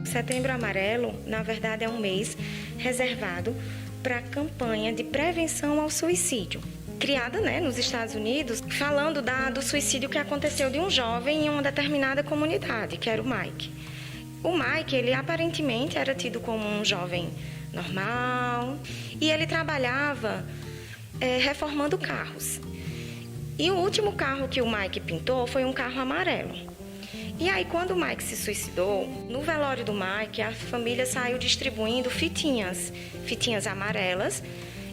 Setembro Amarelo, na verdade, é um mês reservado para a campanha de prevenção ao suicídio, criada, nos Estados Unidos, falando do suicídio que aconteceu de um jovem em uma determinada comunidade, que era o Mike. O Mike, ele aparentemente era tido como um jovem normal e ele trabalhava reformando carros. E o último carro que o Mike pintou foi um carro amarelo. E aí, quando o Mike se suicidou, no velório do Mike, a família saiu distribuindo fitinhas amarelas,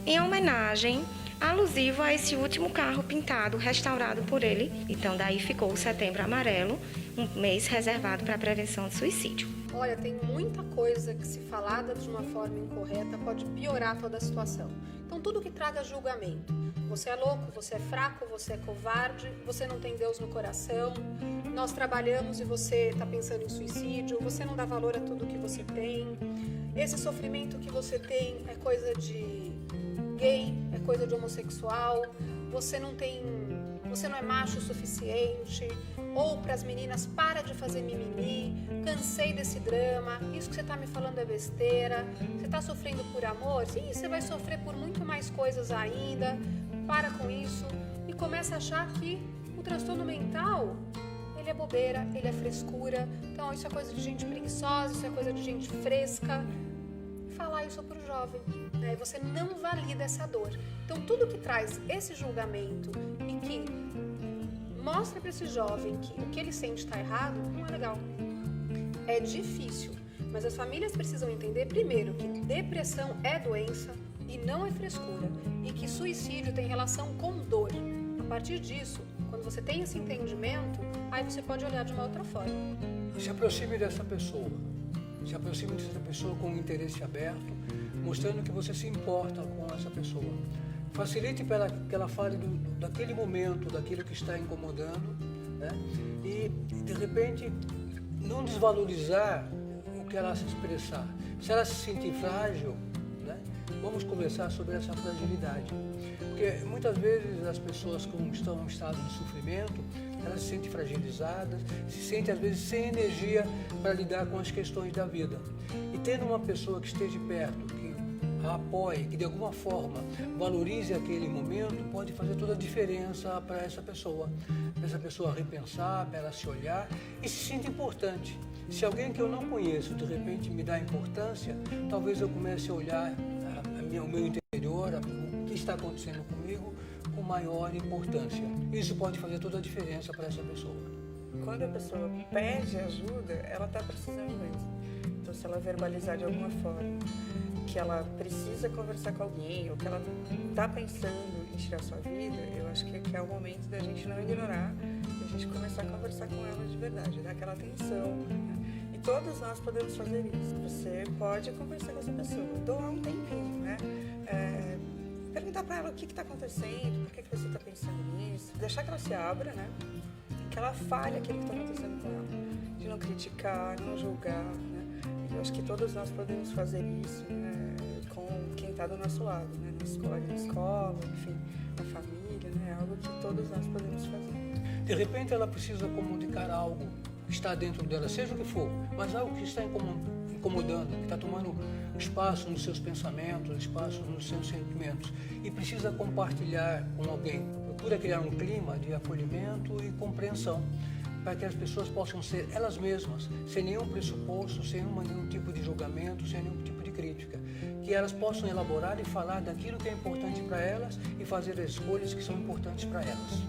em homenagem alusivo a esse último carro pintado, restaurado por ele. Então, daí ficou o Setembro Amarelo, um mês reservado para a prevenção de suicídio. Olha, tem muita coisa que, se falada de uma forma incorreta, pode piorar toda a situação. Então, tudo que traga julgamento. Você é louco, você é fraco, você é covarde, você não tem Deus no coração, nós trabalhamos e você está pensando em suicídio, você não dá valor a tudo que você tem, esse sofrimento que você tem é coisa de gay, é coisa de homossexual, você não é macho o suficiente, ou para as meninas, para de fazer mimimi, cansei desse drama, isso que você está me falando é besteira, você está sofrendo por amor? Sim, você vai sofrer por muito mais coisas ainda, para com isso e começa a achar que o transtorno mental, ele é bobeira, ele é frescura, então isso é coisa de gente preguiçosa, isso é coisa de gente fresca. Falar isso para o jovem, né? Você não valida essa dor. Então tudo que traz esse julgamento e que mostra para esse jovem que o que ele sente está errado, não é legal. É difícil, mas as famílias precisam entender primeiro que depressão é doença e não é frescura, e que suicídio tem relação com dor. A partir disso, quando você tem esse entendimento, aí você pode olhar de uma outra forma. Se aproxime dessa pessoa. Se aproxime dessa pessoa com um interesse aberto, mostrando que você se importa com essa pessoa. Facilite para que ela fale daquele momento, daquilo que está incomodando, né? E, de repente, não desvalorizar o que ela se expressar. Se ela se sentir frágil, vamos conversar sobre essa fragilidade. Porque muitas vezes as pessoas que estão em estado de sofrimento, elas se sentem fragilizadas, se sentem às vezes sem energia para lidar com as questões da vida. E tendo uma pessoa que esteja perto, que a apoie, que de alguma forma valorize aquele momento, pode fazer toda a diferença para essa pessoa repensar, para ela se olhar e se sentir importante. Se alguém que eu não conheço, de repente, me dá importância, talvez eu comece a olhar o meu interior, o que está acontecendo comigo, com maior importância. Isso pode fazer toda a diferença para essa pessoa. Quando a pessoa pede ajuda, ela está precisando mesmo. Então, se ela verbalizar de alguma forma que ela precisa conversar com alguém, ou que ela está pensando em tirar sua vida, eu acho que é o momento da gente não ignorar, e a gente começar a conversar com ela de verdade, dar aquela atenção, né? E todos nós podemos fazer isso. Você pode conversar com essa pessoa, doar um tempinho, né? Perguntar para ela o que está acontecendo, por que você está pensando nisso, deixar que ela se abra, né? Que ela fale aquilo que está acontecendo com ela, de não criticar, não julgar, né? Eu acho que todos nós podemos fazer isso, né? Com quem está do nosso lado, né? Na escola, enfim, na família, né? Algo que todos nós podemos fazer. De repente ela precisa comunicar algo que está dentro dela, seja o que for, mas algo que está incomodando, que está tomando espaço nos seus pensamentos, espaço nos seus sentimentos, e precisa compartilhar com alguém. Procura criar um clima de acolhimento e compreensão, para que as pessoas possam ser elas mesmas, sem nenhum pressuposto, sem nenhum tipo de julgamento, sem nenhum tipo de crítica. Que elas possam elaborar e falar daquilo que é importante para elas e fazer as escolhas que são importantes para elas.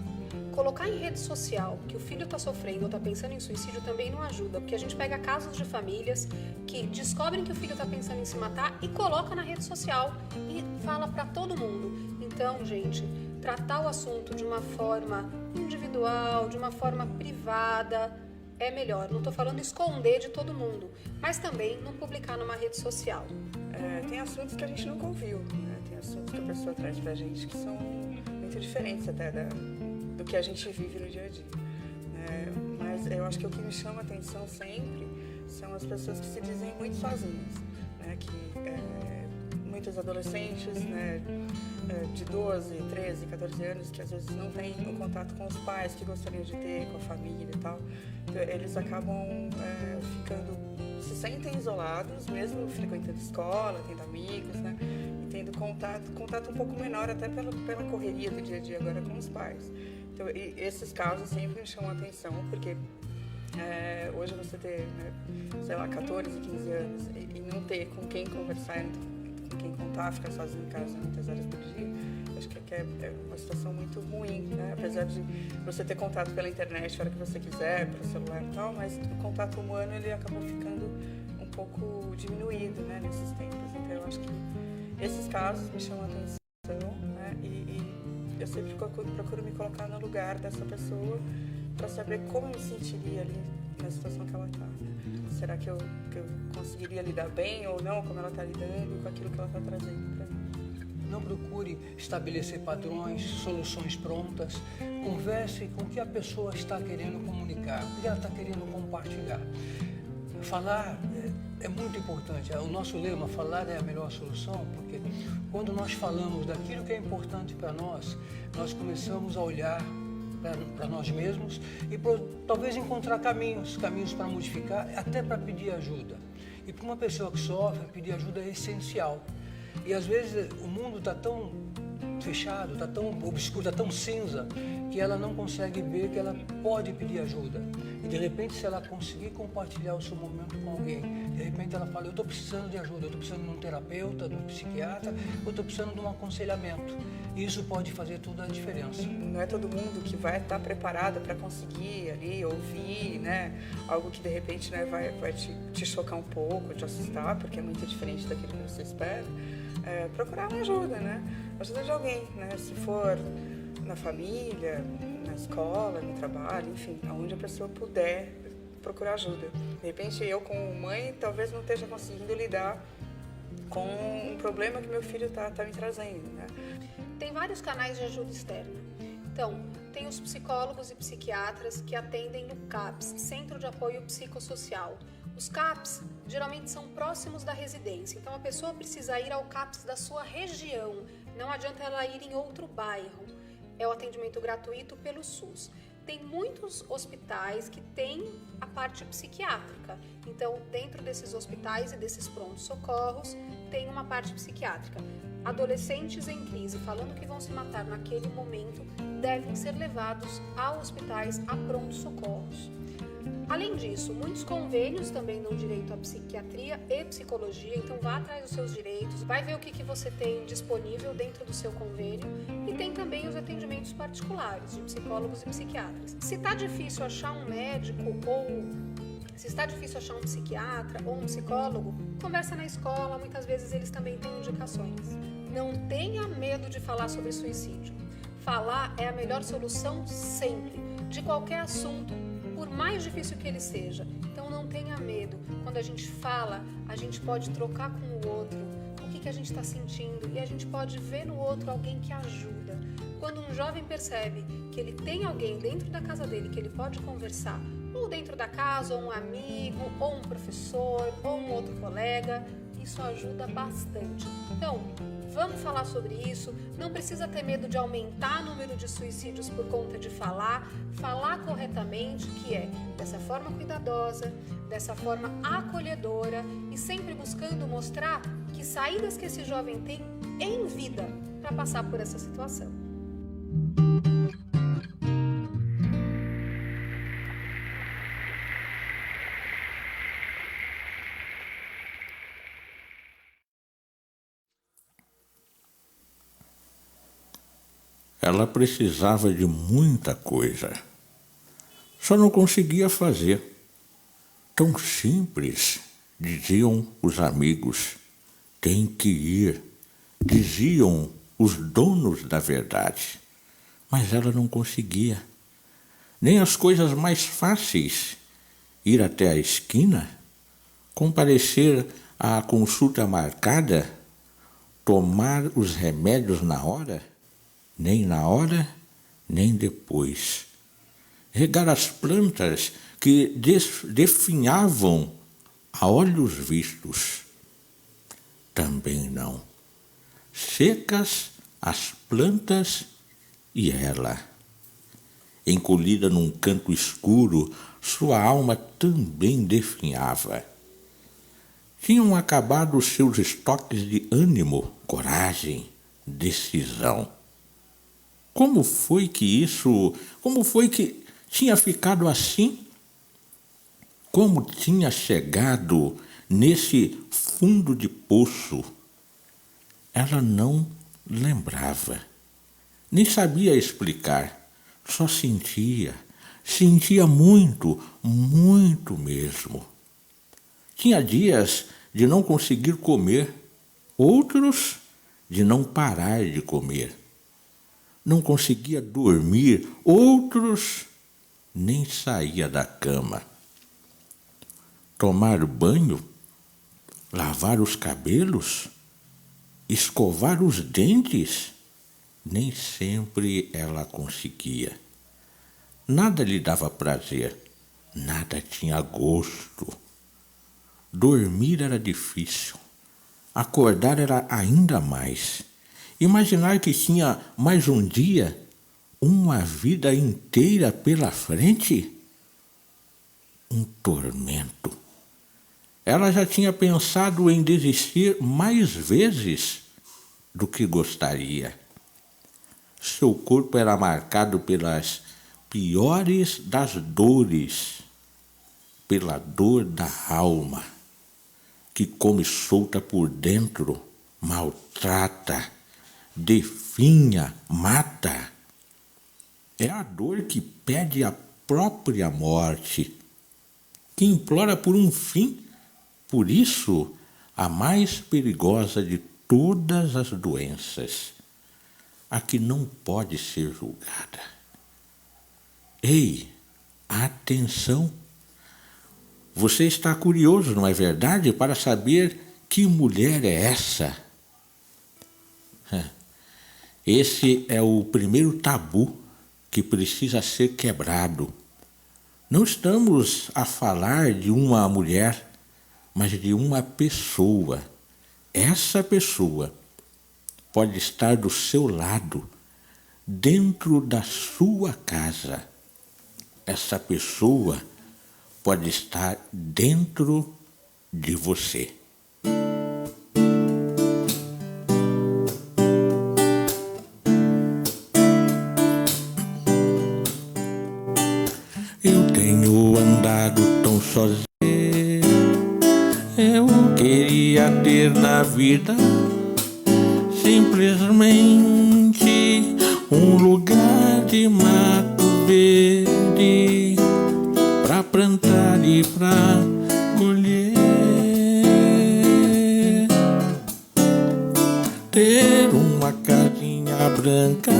colocar em rede social que o filho está sofrendo ou está pensando em suicídio também não ajuda, porque a gente pega casos de famílias que descobrem que o filho está pensando em se matar e coloca na rede social e fala para todo mundo. Então, gente, tratar o assunto de uma forma individual, de uma forma privada, é melhor. Não estou falando esconder de todo mundo, mas também não publicar numa rede social. Tem assuntos que a gente nunca ouviu, né? Tem assuntos que a pessoa traz pra gente que são muito diferentes até do que a gente vive no dia a dia. Mas eu acho que o que me chama a atenção sempre são as pessoas que se dizem muito sozinhas, né? Muitos adolescentes, né, de 12, 13, 14 anos, que às vezes não têm o contato com os pais que gostariam de ter, com a família e tal, eles acabam se sentem isolados, mesmo frequentando escola, tendo amigos, né, e tendo contato um pouco menor até pela correria do dia a dia agora com os pais. Então, esses casos sempre me chamam a atenção, porque hoje você ter, né, sei lá, 14, 15 anos e não ter com quem conversar, com quem contar, ficar sozinho em casa muitas horas por dia, acho que é uma situação muito ruim, né? Apesar de você ter contato pela internet a hora que você quiser, pelo celular e tal, mas o contato humano ele acabou ficando um pouco diminuído, né, nesses tempos. Então eu acho que esses casos me chamam a atenção, né? E eu sempre procuro me colocar no lugar dessa pessoa para saber como eu me sentiria ali na situação que ela está. Será que eu conseguiria lidar bem ou não, como ela está lidando com aquilo que ela está trazendo para mim? Não procure estabelecer padrões, soluções prontas. Converse com o que a pessoa está querendo comunicar, o que ela está querendo compartilhar. Falar é muito importante. O nosso lema, falar é a melhor solução, porque quando nós falamos daquilo que é importante para nós, nós começamos a olhar para nós mesmos e talvez encontrar caminhos para modificar, até para pedir ajuda. E para uma pessoa que sofre, pedir ajuda é essencial. E às vezes o mundo está tão fechado, está tão obscuro, está tão cinza, que ela não consegue ver que ela pode pedir ajuda. E de repente, se ela conseguir compartilhar o seu momento com alguém, de repente ela fala, eu estou precisando de ajuda, eu estou precisando de um terapeuta, de um psiquiatra, eu estou precisando de um aconselhamento. E isso pode fazer toda a diferença. Não é todo mundo que vai estar preparado para conseguir ali ouvir, né, algo que de repente, né, vai te chocar um pouco, te assustar, porque é muito diferente daquilo que você espera. Procurar uma ajuda, né? Ajuda de alguém, né? Se for na família, na escola, no trabalho, enfim, aonde a pessoa puder procurar ajuda. De repente, eu como mãe, talvez não esteja conseguindo lidar com um problema que meu filho tá me trazendo, né? Tem vários canais de ajuda externa. Então, tem os psicólogos e psiquiatras que atendem no CAPS, Centro de Apoio Psicossocial. Os CAPS geralmente são próximos da residência, então a pessoa precisa ir ao CAPS da sua região, não adianta ela ir em outro bairro. É o atendimento gratuito pelo SUS. Tem muitos hospitais que têm a parte psiquiátrica, então dentro desses hospitais e desses prontos-socorros tem uma parte psiquiátrica. Adolescentes em crise falando que vão se matar naquele momento devem ser levados a hospitais, a prontos-socorros. Além disso, muitos convênios também dão direito à psiquiatria e psicologia, então vá atrás dos seus direitos, vai ver o que você tem disponível dentro do seu convênio e tem também os atendimentos particulares de psicólogos e psiquiatras. Se está difícil achar um médico ou se está difícil achar um psiquiatra ou um psicólogo, conversa na escola, muitas vezes eles também têm indicações. Não tenha medo de falar sobre suicídio. Falar é a melhor solução sempre, de qualquer assunto, por mais difícil que ele seja. Então não tenha medo. Quando a gente fala, a gente pode trocar com o outro o que a gente está sentindo e a gente pode ver no outro alguém que ajuda. Quando um jovem percebe que ele tem alguém dentro da casa dele que ele pode conversar, ou dentro da casa, ou um amigo, ou um professor, ou um outro colega, isso ajuda bastante. Então, vamos falar sobre isso, não precisa ter medo de aumentar o número de suicídios por conta de falar corretamente, que é dessa forma cuidadosa, dessa forma acolhedora e sempre buscando mostrar que saídas que esse jovem tem em vida para passar por essa situação. Ela precisava de muita coisa. Só não conseguia fazer. Tão simples, diziam os amigos. Tem que ir, diziam os donos da verdade. Mas ela não conseguia. Nem as coisas mais fáceis, ir até a esquina, comparecer à consulta marcada, tomar os remédios na hora, nem na hora, nem depois. Regar as plantas que definhavam a olhos vistos. Também não. Secas as plantas e ela. Encolhida num canto escuro, sua alma também definhava. Tinham acabado os seus estoques de ânimo, coragem, decisão. Como foi que tinha ficado assim? Como tinha chegado nesse fundo de poço? Ela não lembrava, nem sabia explicar, só sentia muito, muito mesmo. Tinha dias de não conseguir comer, outros de não parar de comer. Não conseguia dormir, outros nem saía da cama. Tomar banho, lavar os cabelos, escovar os dentes, nem sempre ela conseguia. Nada lhe dava prazer, nada tinha gosto. Dormir era difícil, acordar era ainda mais. Imaginar que tinha mais um dia, uma vida inteira pela frente, um tormento. Ela já tinha pensado em desistir mais vezes do que gostaria. Seu corpo era marcado pelas piores das dores, pela dor da alma, que come solta por dentro, maltrata, definha, mata. É a dor que pede a própria morte, que implora por um fim. Por isso, a mais perigosa de todas as doenças, a que não pode ser julgada. Ei, atenção! Você está curioso, não é verdade, para saber que mulher é essa? Esse é o primeiro tabu que precisa ser quebrado. Não estamos a falar de uma mulher, mas de uma pessoa. Essa pessoa pode estar do seu lado, dentro da sua casa. Essa pessoa pode estar dentro de você. Eu tenho andado tão sozinho. Eu queria ter na vida simplesmente um lugar de mato verde pra plantar e pra colher. Ter uma casinha branca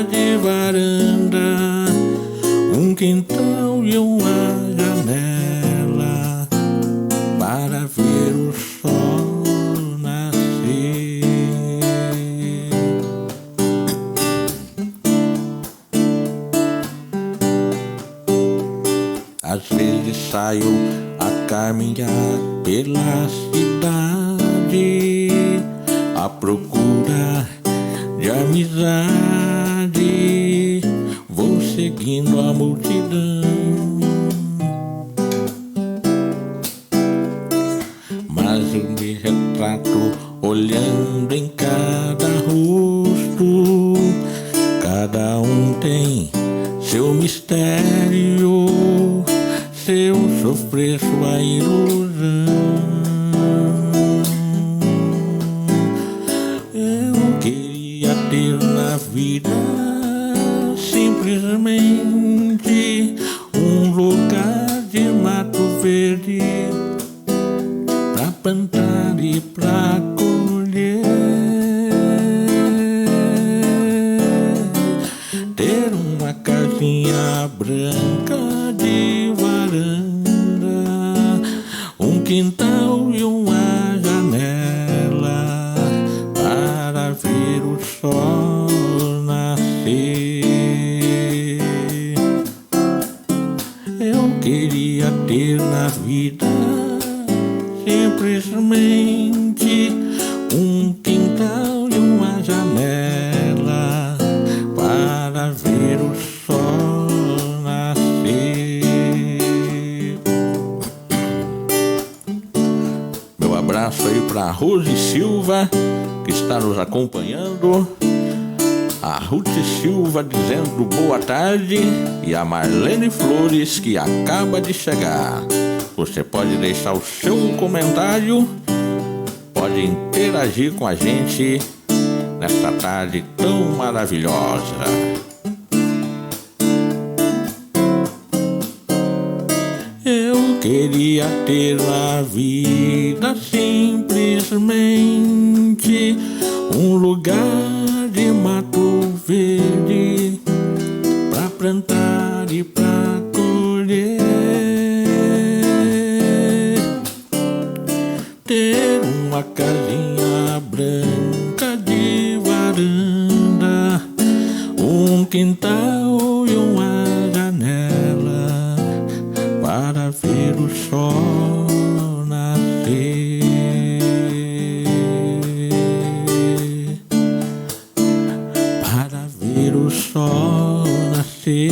de varanda, um quintal e uma janela para ver o sol nascer. Às vezes saio a caminhar pela cidade à procura de amizade. Vou seguindo a multidão, mas eu me retrato olhando em cada rosto. Cada um tem seu mistério, seu sofrer, sua ilusão. Eu queria ter na vida vida simplesmente um lugar de mato verde pra plantar e pra colher, ter uma casinha branca de varanda, um quintal e uma janela para ver o sol nascer. Eu queria ter na vida simplesmente um quintal e uma janela para ver o sol nascer. Meu abraço aí para Rose Silva, que está nos acompanhando, a Ruth Silva dizendo boa tarde e a Marlene Flores, que acaba de chegar. Você pode deixar o seu comentário, pode interagir com a gente nesta tarde tão maravilhosa. Eu queria ter na vida simplesmente um lugar de mato verde pra plantar e pra colher, ter uma casinha branca de varanda, um quintal e uma janela para ver o sol nascer, para ver o sol nascer.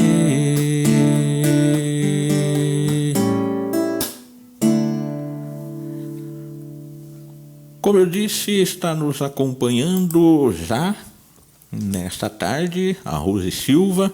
Como eu disse, está nos acompanhando já nesta tarde a Rose Silva,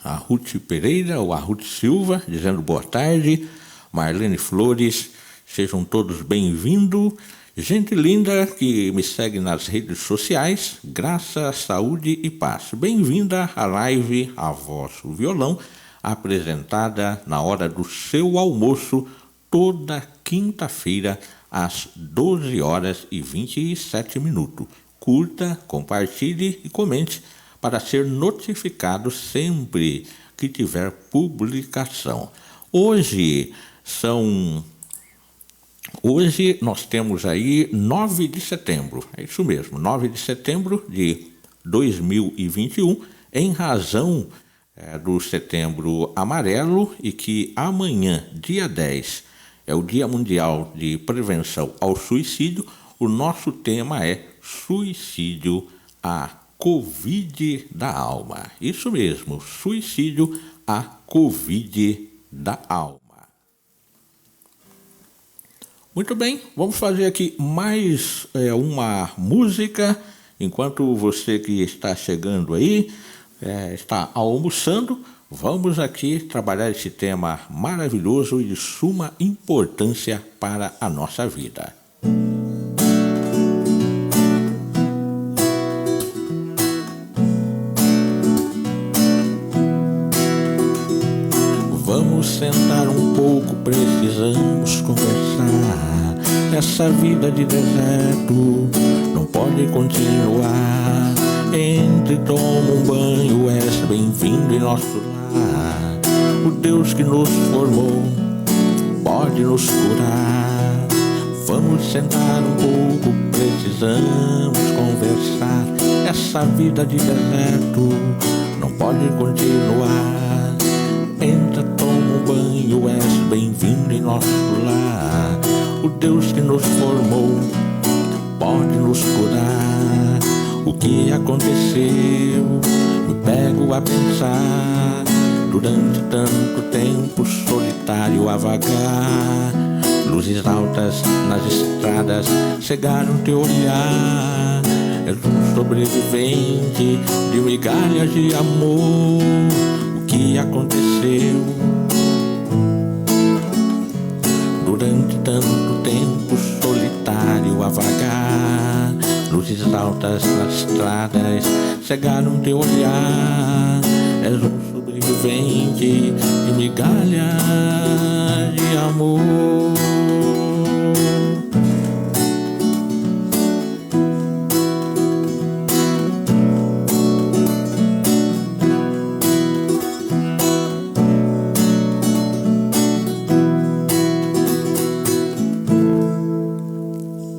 a Ruth Pereira ou a Ruth Silva, dizendo boa tarde. Marlene Flores, sejam todos bem-vindos. Gente linda que me segue nas redes sociais, graça, saúde e paz. Bem-vinda à live A Voz o Violão, apresentada na hora do seu almoço, toda quinta-feira, às 12h27. Curta, compartilhe e comente para ser notificado sempre que tiver publicação. Hoje nós temos aí 9 de setembro, é isso mesmo, 9 de setembro de 2021, em razão do Setembro Amarelo, e que amanhã, dia 10, é o Dia Mundial de Prevenção ao Suicídio. O nosso tema é suicídio, a Covid da alma. Isso mesmo, suicídio, a Covid da alma. Muito bem, vamos fazer aqui mais uma música, enquanto você que está chegando aí, está almoçando. Vamos aqui trabalhar esse tema maravilhoso e de suma importância para a nossa vida. Vamos sentar um pouco, precisamos conversar. Essa vida de deserto não pode continuar. Entre, toma um banho, és bem-vindo em nosso lar. O Deus que nos formou pode nos curar. Vamos sentar um pouco, precisamos conversar. Essa vida de deserto não pode continuar. Entra, toma um banho, és bem-vindo em nosso lar. O Deus que nos formou pode nos curar. O que aconteceu? Me pego a pensar. Durante tanto tempo solitário a vagar, luzes altas nas estradas cegaram teu olhar. És um sobrevivente de migalhas de amor. O que aconteceu? Durante tanto tempo solitário a vagar, luzes luzes altas lastradas cegaram teu olhar. És um sobrevivente de migalhas de amor.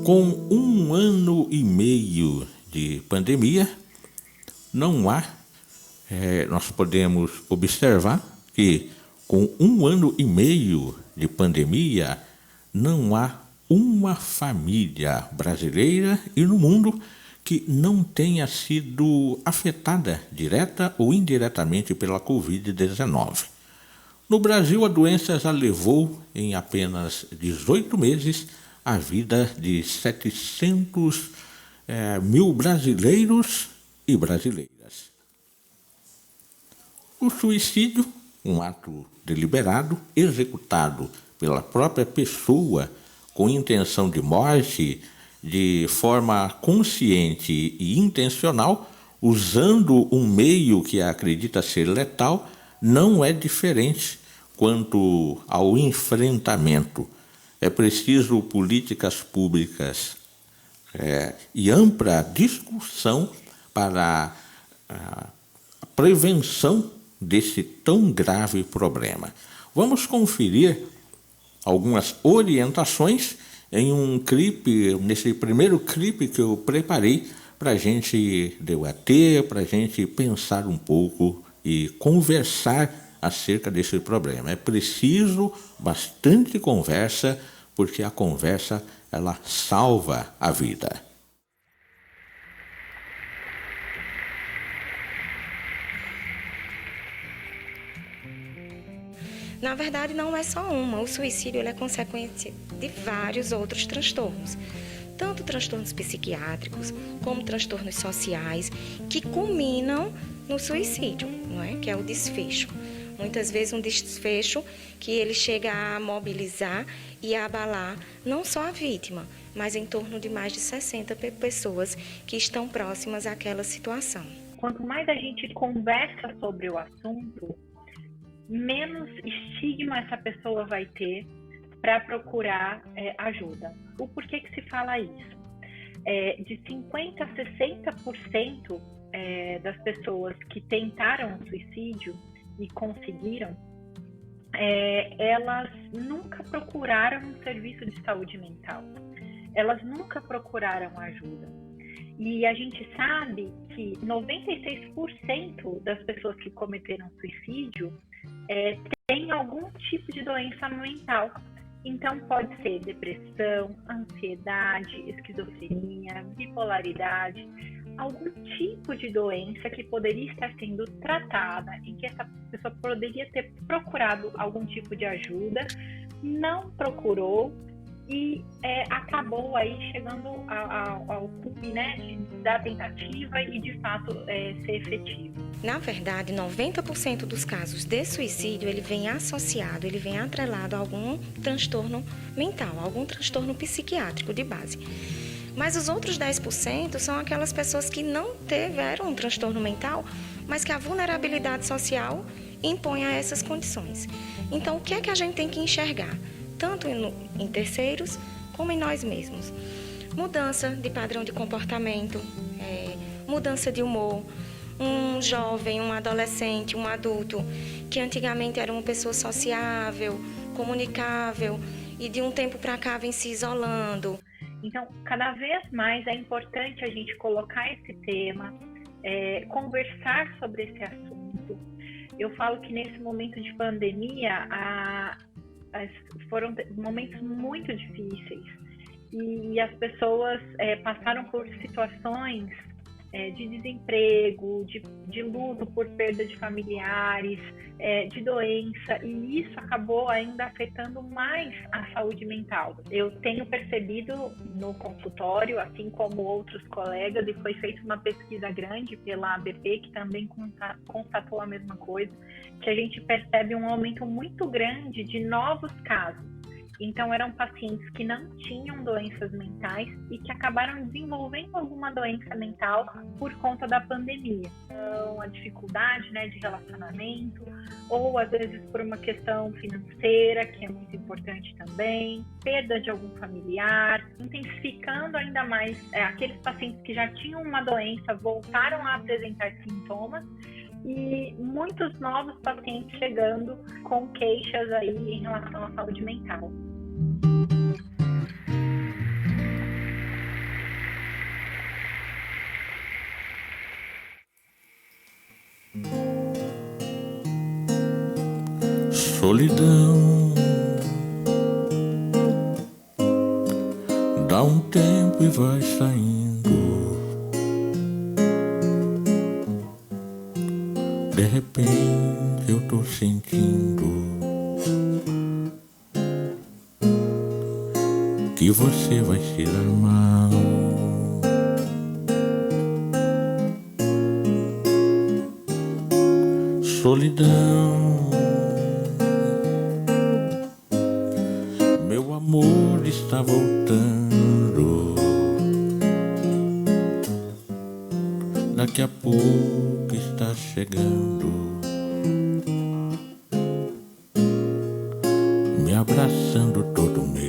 Com 1 ano e meio de pandemia, não há, nós podemos observar que com 1 ano e meio de pandemia, não há uma família brasileira e no mundo que não tenha sido afetada direta ou indiretamente pela Covid-19. No Brasil, a doença já levou em apenas 18 meses a vida de 700 mil brasileiros e brasileiras. O suicídio, um ato deliberado, executado pela própria pessoa com intenção de morte, de forma consciente e intencional, usando um meio que acredita ser letal, não é diferente quanto ao enfrentamento. É preciso políticas públicas e ampla discussão para a prevenção desse tão grave problema. Vamos conferir algumas orientações em um clipe, nesse primeiro clipe que eu preparei para a gente debater, para a gente pensar um pouco e conversar acerca desse problema. É preciso bastante conversa, porque a conversa, ela salva a vida. Na verdade, não é só uma. O suicídio ele é consequência de vários outros transtornos. Tanto transtornos psiquiátricos, como transtornos sociais, que culminam no suicídio, não é? Que é o desfecho. Muitas vezes um desfecho que ele chega a mobilizar e a abalar não só a vítima, mas em torno de mais de 60 pessoas que estão próximas àquela situação. Quanto mais a gente conversa sobre o assunto, menos estigma essa pessoa vai ter para procurar ajuda. O porquê que se fala isso? De 50% a 60% das pessoas que tentaram suicídio e conseguiram, elas nunca procuraram um serviço de saúde mental. Elas nunca procuraram ajuda. E a gente sabe que 96% das pessoas que cometeram suicídio têm algum tipo de doença mental. Então pode ser depressão, ansiedade, esquizofrenia, bipolaridade, algum tipo de doença que poderia estar sendo tratada, em que essa pessoa poderia ter procurado algum tipo de ajuda, não procurou e acabou aí chegando ao cume, né, da tentativa e de fato ser efetivo. Na verdade, 90% dos casos de suicídio, ele vem associado, ele vem atrelado a algum transtorno mental, algum transtorno psiquiátrico de base. Mas os outros 10% são aquelas pessoas que não tiveram um transtorno mental, mas que a vulnerabilidade social impõe a essas condições. Então, o que é que a gente tem que enxergar? Tanto em terceiros, como em nós mesmos. Mudança de padrão de comportamento, mudança de humor. Um jovem, um adolescente, um adulto, que antigamente era uma pessoa sociável, comunicável, e de um tempo para cá vem se isolando. Então, cada vez mais é importante a gente colocar esse tema, conversar sobre esse assunto. Eu falo que nesse momento de pandemia, foram momentos muito difíceis e as pessoas passaram por situações de desemprego, de luto por perda de familiares, de doença, e isso acabou ainda afetando mais a saúde mental. Eu tenho percebido no consultório, assim como outros colegas, e foi feita uma pesquisa grande pela ABP, que também constatou a mesma coisa, que a gente percebe um aumento muito grande de novos casos. Então, eram pacientes que não tinham doenças mentais e que acabaram desenvolvendo alguma doença mental por conta da pandemia. Então, a dificuldade, né, de relacionamento, ou às vezes por uma questão financeira, que é muito importante também, perda de algum familiar, intensificando ainda mais aqueles pacientes que já tinham uma doença voltaram a apresentar sintomas, e muitos novos pacientes chegando com queixas aí em relação à saúde mental. Solidão dá um tempo e vai saindo. De repente eu tô sentindo que você vai se dar mal. Solidão, meu amor está voltando. Daqui a pouco está chegando, me abraçando todo meu.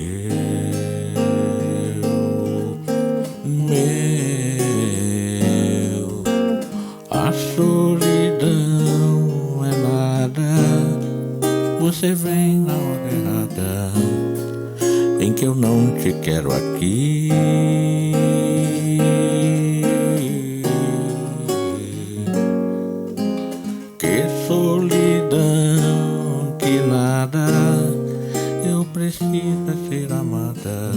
A solidão é nada, você vem na hora errada, em que eu não te quero aqui. Que solidão, que nada, eu preciso ser amada,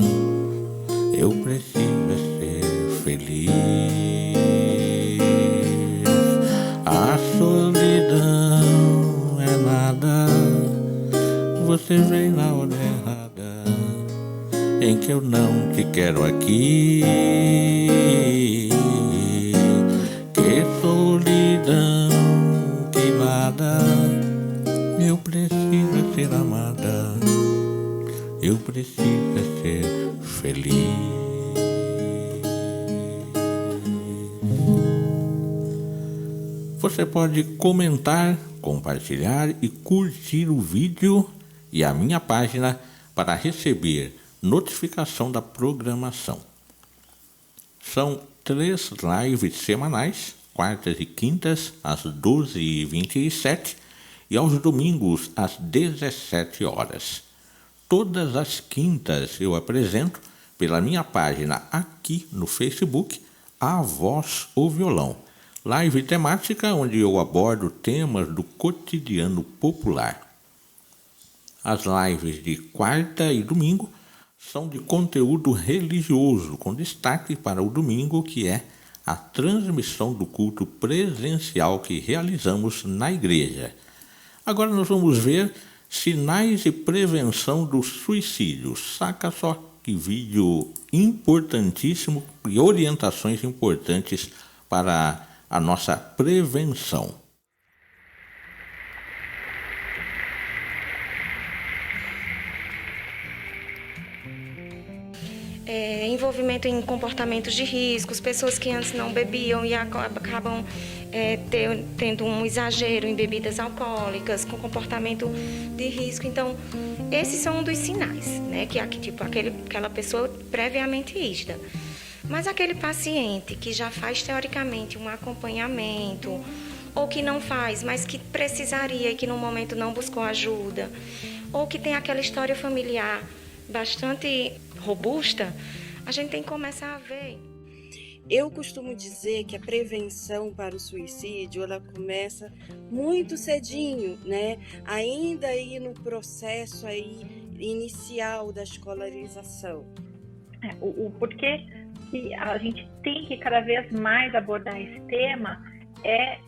eu preciso ser feliz. A solidão é nada, você vem na hora errada, em que eu não te quero aqui. Que solidão, que nada, eu preciso ser amada, eu preciso ser feliz. Você pode comentar, compartilhar e curtir o vídeo e a minha página para receber notificação da programação. São 3 lives semanais, quartas e quintas, às 12h27 e aos domingos, às 17 horas. Todas as quintas eu apresento pela minha página aqui no Facebook, A Voz ou Violão. Live temática onde eu abordo temas do cotidiano popular. As lives de quarta e domingo são de conteúdo religioso, com destaque para o domingo, que é a transmissão do culto presencial que realizamos na igreja. Agora nós vamos ver sinais de prevenção do suicídio. Saca só que vídeo importantíssimo e orientações importantes para a nossa prevenção. Envolvimento em comportamentos de riscos, pessoas que antes não bebiam e acabam tendo um exagero em bebidas alcoólicas, com comportamento de risco. Então, esses são um dos sinais, né? Que tipo aquela pessoa previamente rígida. Mas aquele paciente que já faz teoricamente um acompanhamento, ou que não faz, mas que precisaria e que no momento não buscou ajuda, ou que tem aquela história familiar bastante robusta, a gente tem que começar a ver. Eu costumo dizer que a prevenção para o suicídio, ela começa muito cedinho, né? Ainda aí no processo aí inicial da escolarização. O porquê que a gente tem que cada vez mais abordar esse tema é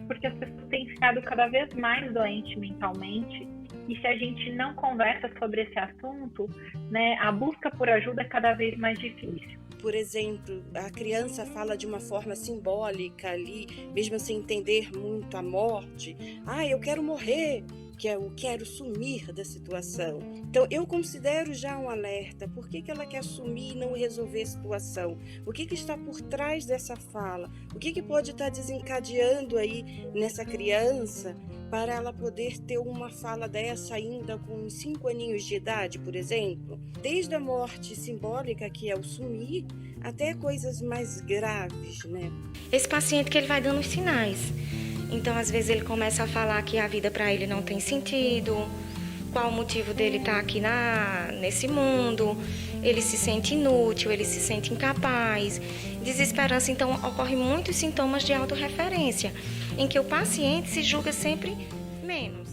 porque as pessoas têm ficado cada vez mais doentes mentalmente. E se a gente não conversa sobre esse assunto, né, a busca por ajuda é cada vez mais difícil. Por exemplo, a criança fala de uma forma simbólica ali, mesmo sem entender muito a morte. Eu quero morrer. que é o quero sumir da situação. Então, eu considero já um alerta. Por que ela quer sumir e não resolver a situação? O que está por trás dessa fala? O que pode estar desencadeando aí nessa criança para ela poder ter uma fala dessa ainda com 5 aninhos de idade, por exemplo? Desde a morte simbólica, que é o sumir, até coisas mais graves, né? Esse paciente que ele vai dando os sinais. Então, às vezes, ele começa a falar que a vida para ele não tem sentido, qual o motivo dele estar aqui nesse mundo, ele se sente inútil, ele se sente incapaz. Desesperança, então, ocorrem muitos sintomas de autorreferência, em que o paciente se julga sempre menos.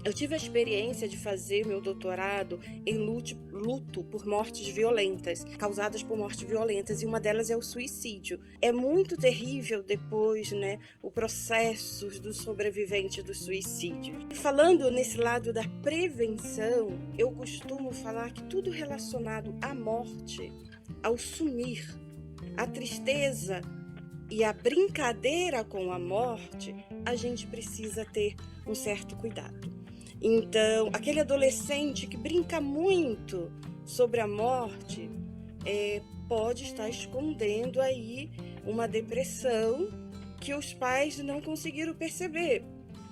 Eu tive a experiência de fazer meu doutorado em luto por mortes violentas, causadas por mortes violentas, e uma delas é o suicídio. É muito terrível depois, né, o processo do sobrevivente do suicídio. Falando nesse lado da prevenção, eu costumo falar que tudo relacionado à morte, ao sumir, à tristeza e à brincadeira com a morte, a gente precisa ter um certo cuidado. Então, aquele adolescente que brinca muito sobre a morte pode estar escondendo aí uma depressão que os pais não conseguiram perceber.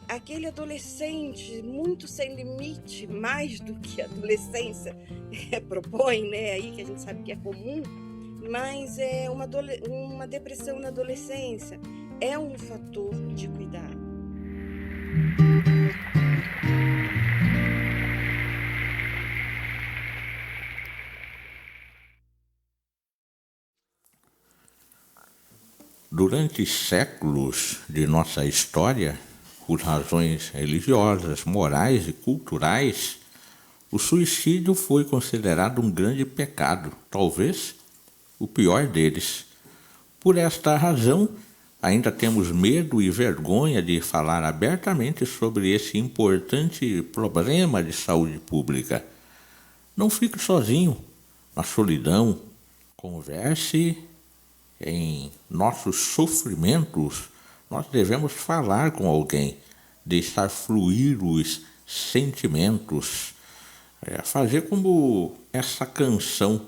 Aquele adolescente muito sem limite, mais do que a adolescência propõe, né? Aí que a gente sabe que é comum, mas é uma depressão na adolescência é um fator de cuidado. Durante séculos de nossa história, por razões religiosas, morais e culturais, o suicídio foi considerado um grande pecado, talvez o pior deles. Por esta razão, ainda temos medo e vergonha de falar abertamente sobre esse importante problema de saúde pública. Não fique sozinho, na solidão, converse. Em nossos sofrimentos, nós devemos falar com alguém, deixar fluir os sentimentos, fazer como essa canção,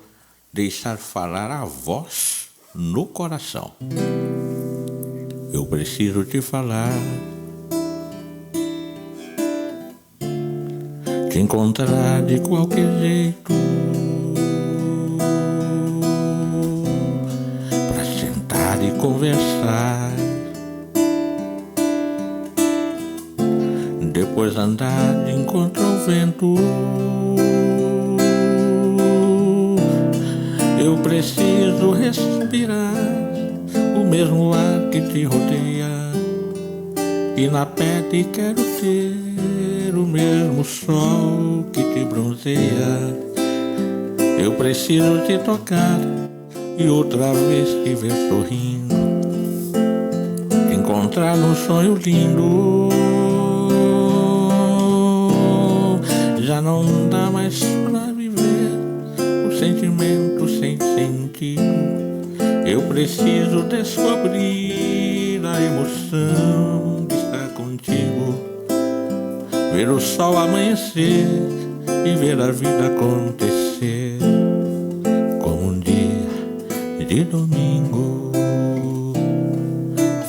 deixar falar a voz no coração. Eu preciso te falar, te encontrar de qualquer jeito, e conversar, depois andar de encontro ao vento. Eu preciso respirar o mesmo ar que te rodeia, e na pele quero ter o mesmo sol que te bronzeia. Eu preciso te tocar e outra vez te ver sorrindo, encontrar num sonho lindo. Já não dá mais pra viver o sentimento sem sentido. Eu preciso descobrir a emoção de estar contigo, ver o sol amanhecer e ver a vida acontecer como um dia de domingo.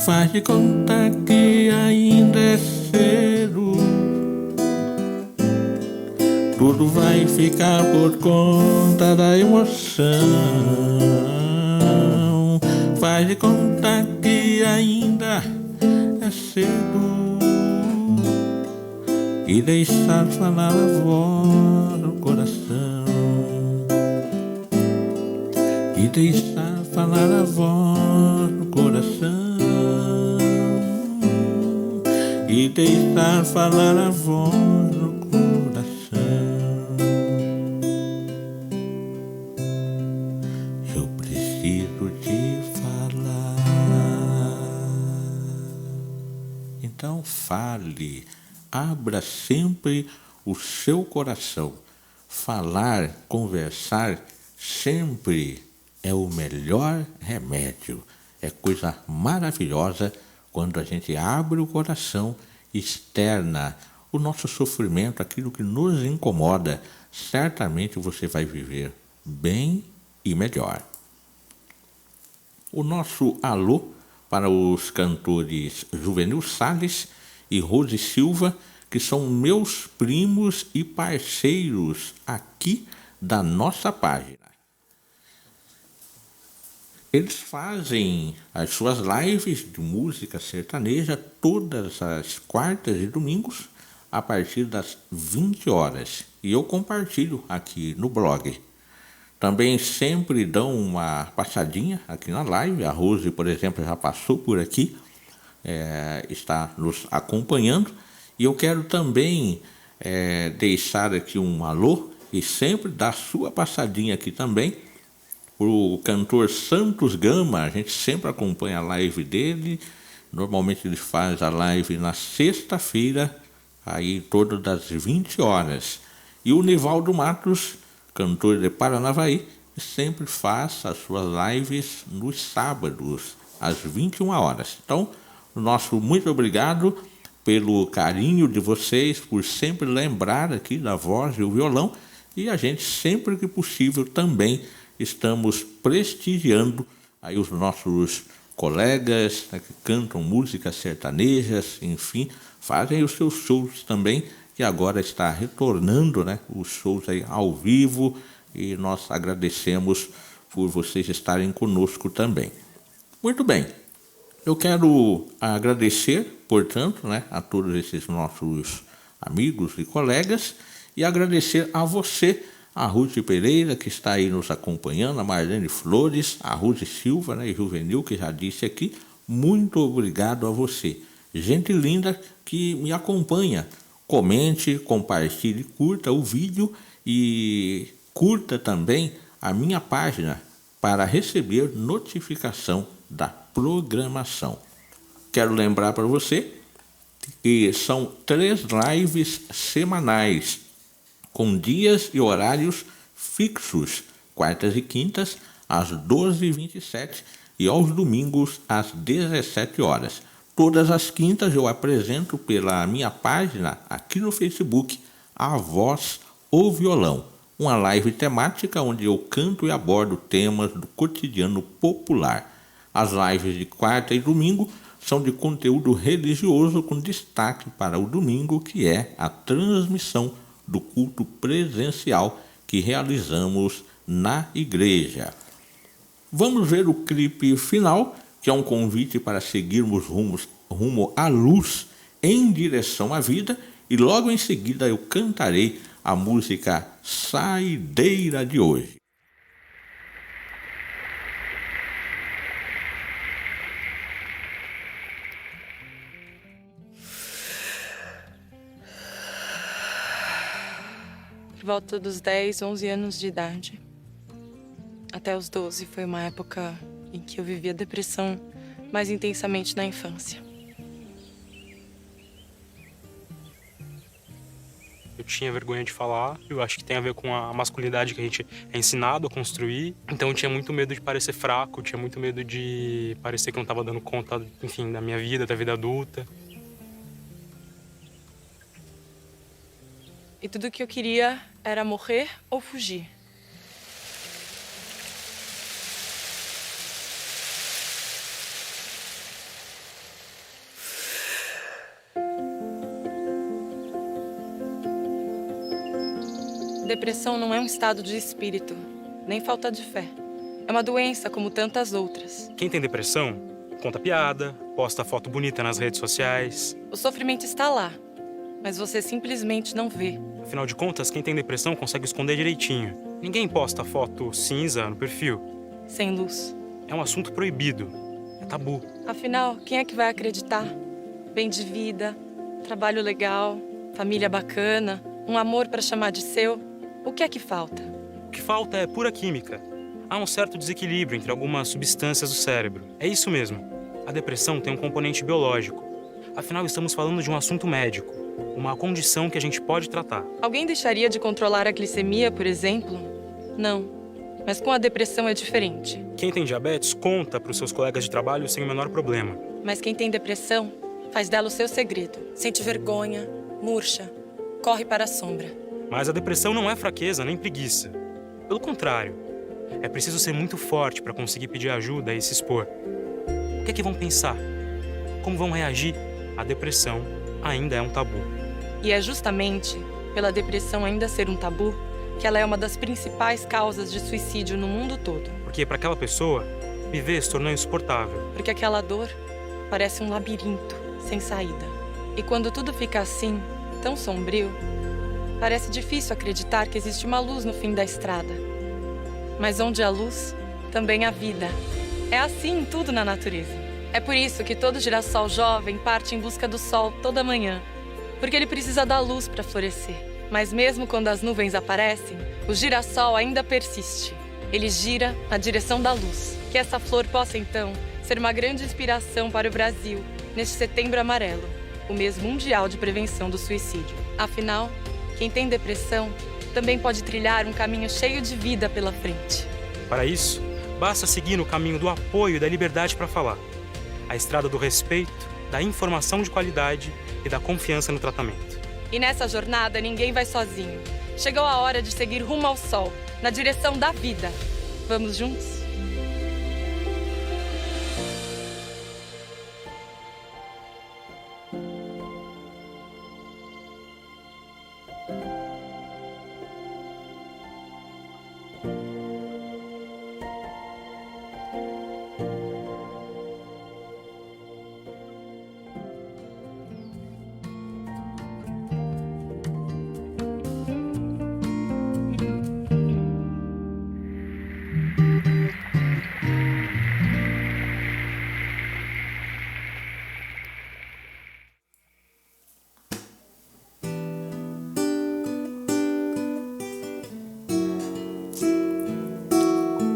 Faz de conta que ainda é cedo, tudo vai ficar por conta da emoção. Faz de conta que ainda é cedo e deixar falar a voz do coração, e deixar falar a voz no coração, e deixar falar a voz no coração. Eu preciso te falar. Então fale, abra sempre o seu coração. Falar, conversar sempre é o melhor remédio. É coisa maravilhosa quando a gente abre o coração, externa o nosso sofrimento, aquilo que nos incomoda, certamente você vai viver bem e melhor. O nosso alô para os cantores Juvenil Salles e Rose Silva, que são meus primos e parceiros aqui da nossa página. Eles fazem as suas lives de música sertaneja todas as quartas e domingos a partir das 20 horas. E eu compartilho aqui no blog. Também sempre dão uma passadinha aqui na live. A Rose, por exemplo, já passou por aqui, está nos acompanhando. E eu quero também deixar aqui um alô e sempre dar sua passadinha aqui também. O cantor Santos Gama, a gente sempre acompanha a live dele. Normalmente ele faz a live na sexta-feira, aí todas das 20 horas. E o Nivaldo Matos, cantor de Paranavaí, sempre faz as suas lives nos sábados, às 21 horas. Então, nosso muito obrigado pelo carinho de vocês, por sempre lembrar aqui da voz e o violão. E a gente, sempre que possível, também estamos prestigiando aí os nossos colegas, né, que cantam músicas sertanejas, enfim, fazem os seus shows também, que agora está retornando, né, os shows aí ao vivo, e nós agradecemos por vocês estarem conosco também. Muito bem, eu quero agradecer, portanto, né, a todos esses nossos amigos e colegas, e agradecer a você, a Ruth Pereira, que está aí nos acompanhando, a Marlene Flores, a Rose Silva, né, e Juvenil, que já disse aqui, muito obrigado a você. Gente linda que me acompanha. Comente, compartilhe, curta o vídeo e curta também a minha página para receber notificação da programação. Quero lembrar para você que são 3 lives semanais, com dias e horários fixos, quartas e quintas, às 12h27 e aos domingos, às 17 horas. Todas as quintas eu apresento pela minha página aqui no Facebook, A Voz ou Violão, uma live temática onde eu canto e abordo temas do cotidiano popular. As lives de quarta e domingo são de conteúdo religioso, com destaque para o domingo, que é a transmissão do culto presencial que realizamos na igreja. Vamos ver o clipe final, que é um convite para seguirmos rumo à luz, em direção à vida, e logo em seguida eu cantarei a música Saideira de hoje. Por volta dos 10, 11 anos de idade. Até os 12 foi uma época em que eu vivia depressão mais intensamente na infância. Eu tinha vergonha de falar, eu acho que tem a ver com a masculinidade que a gente é ensinado a construir. Então eu tinha muito medo de parecer fraco, tinha muito medo de parecer que eu não estava dando conta, enfim, da minha vida, da vida adulta. E tudo que eu queria era morrer ou fugir. Depressão não é um estado de espírito, nem falta de fé. É uma doença como tantas outras. Quem tem depressão, conta piada, posta foto bonita nas redes sociais. O sofrimento está lá, mas você simplesmente não vê. Afinal de contas, quem tem depressão consegue esconder direitinho. Ninguém posta foto cinza no perfil. Sem luz. É um assunto proibido, é tabu. Afinal, quem é que vai acreditar? Bem de vida, trabalho legal, família bacana, um amor para chamar de seu. O que é que falta? O que falta é pura química. Há um certo desequilíbrio entre algumas substâncias do cérebro. É isso mesmo. A depressão tem um componente biológico. Afinal, estamos falando de um assunto médico, uma condição que a gente pode tratar. Alguém deixaria de controlar a glicemia, por exemplo? Não. Mas com a depressão é diferente. Quem tem diabetes conta para os seus colegas de trabalho sem o menor problema. Mas quem tem depressão faz dela o seu segredo. Sente vergonha, murcha, corre para a sombra. Mas a depressão não é fraqueza nem preguiça. Pelo contrário, é preciso ser muito forte para conseguir pedir ajuda e se expor. O que é que vão pensar? Como vão reagir? A depressão ainda é um tabu. E é justamente pela depressão ainda ser um tabu que ela é uma das principais causas de suicídio no mundo todo. Porque para aquela pessoa, viver se tornou insuportável. Porque aquela dor parece um labirinto sem saída. E quando tudo fica assim, tão sombrio, parece difícil acreditar que existe uma luz no fim da estrada. Mas onde há luz, também há vida. É assim em tudo na natureza. É por isso que todo girassol jovem parte em busca do sol toda manhã. Porque ele precisa da luz para florescer. Mas mesmo quando as nuvens aparecem, o girassol ainda persiste. Ele gira na direção da luz. Que essa flor possa, então, ser uma grande inspiração para o Brasil neste Setembro Amarelo, o mês mundial de prevenção do suicídio. Afinal, quem tem depressão também pode trilhar um caminho cheio de vida pela frente. Para isso, basta seguir no caminho do apoio e da liberdade para falar. A estrada do respeito, da informação de qualidade e da confiança no tratamento. E nessa jornada ninguém vai sozinho. Chegou a hora de seguir rumo ao sol, na direção da vida. Vamos juntos?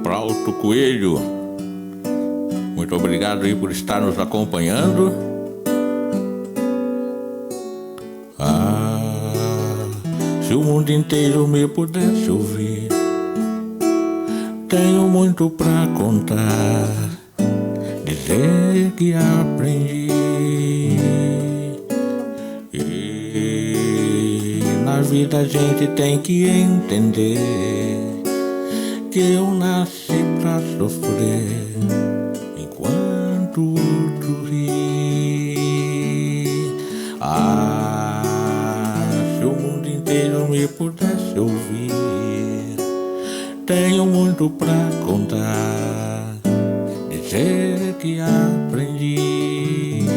Plauto Coelho, muito obrigado aí por estar nos acompanhando. Se o mundo inteiro me pudesse ouvir, tenho muito pra contar, dizer que aprendi. E na vida a gente tem que entender que eu nasci pra sofrer enquanto o outro ri. Se o mundo inteiro me pudesse ouvir, tenho muito pra contar, dizer que aprendi.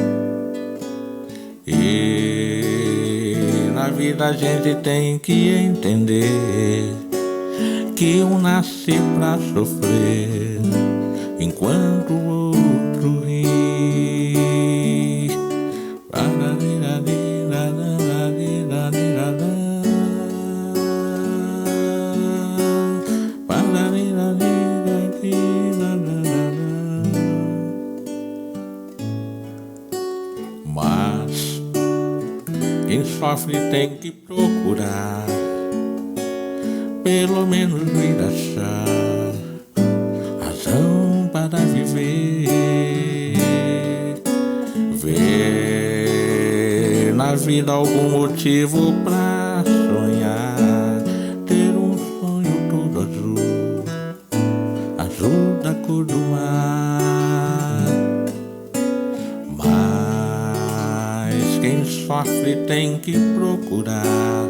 E na vida a gente tem que entender que eu nasci pra sofrer enquanto o outro ri. Mas quem sofre tem que procurar pelo menos vir achar razão para viver. Ver na vida algum motivo pra sonhar, ter um sonho todo azul, azul da cor do mar. Mas quem sofre tem que procurar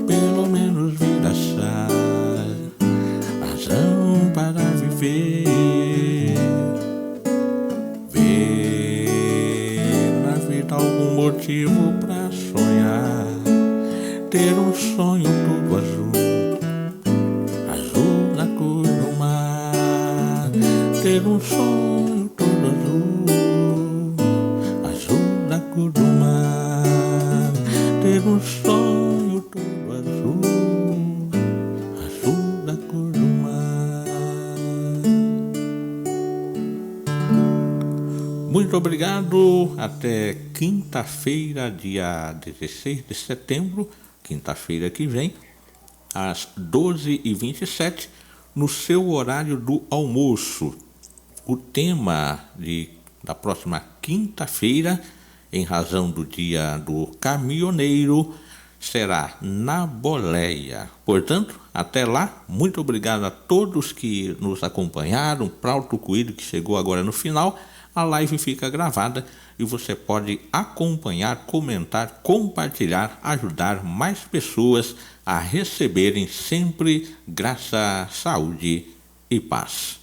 pelo menos vir achar razão para viver. Ver na vida algum motivo pra sonhar, ter um sonho todo azul, azul da cor do mar. Ter um sonho todo azul, azul da cor do mar. Ter um sonho todo azul, azul da cor do mar. Muito obrigado. Até quinta-feira, dia 16 de setembro, quinta-feira que vem, às 12h27, no seu horário do almoço. O tema da próxima quinta-feira em razão do Dia do Caminhoneiro, será na boleia. Portanto, até lá, muito obrigado a todos que nos acompanharam, para o Tucuído que chegou agora no final. A live fica gravada e você pode acompanhar, comentar, compartilhar, ajudar mais pessoas a receberem sempre graça, saúde e paz.